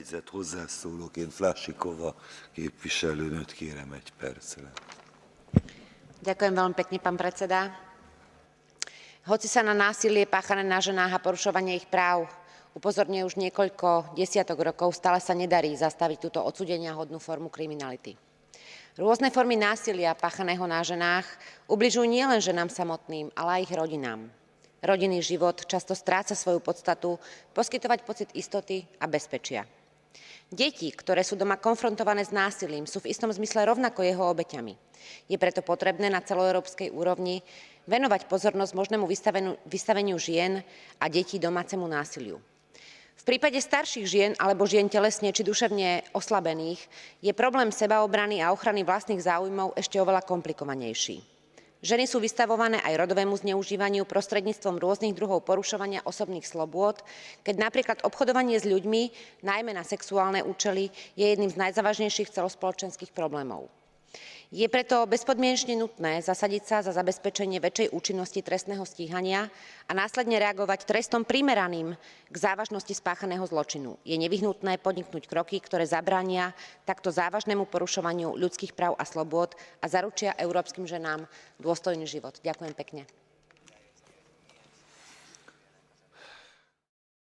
Jegyzett hozzászólóként Flašíková képviselőnőt kérem 1 percre. Ďakujem veľmi pekne, pán predseda. Hoci sa na násilie páchané na ženách a porušovanie ich práv upozorňuje už niekoľko desiatok rokov, stále sa nedarí zastaviť túto odsúdeniahodnú formu kriminality. Rôzne formy násilia páchaného na ženách ubližujú nielen ženám samotným, ale aj ich rodinám. Rodinný život často stráca svoju podstatu poskytovať pocit istoty a bezpečia. Deti, ktoré sú doma konfrontované s násilím, sú v istom zmysle rovnako jeho obeťami. Je preto potrebné na celoeurópskej úrovni venovať pozornosť možnému vystaveniu žien a detí domácemu násiliu. V prípade starších žien alebo žien telesne či duševne oslabených je problém sebaobrany a ochrany vlastných záujmov ešte oveľa komplikovanejší. Ženy sú vystavované aj rodovému zneužívaniu prostredníctvom rôznych druhov porušovania osobných slobôd, keď napríklad obchodovanie s ľuďmi, najmä na sexuálne účely, je jedným z najzávažnejších celospoločenských problémov. Je preto bezpodmienečne nutné zasadiť sa za zabezpečenie väčšej účinnosti trestného stíhania a následne reagovať trestom primeraným k závažnosti spáchaného zločinu. Je nevyhnutné podniknúť kroky, ktoré zabránia takto závažnému porušovaniu ľudských práv a slobôd a zaručia európskym ženám dôstojný život. Ďakujem pekne.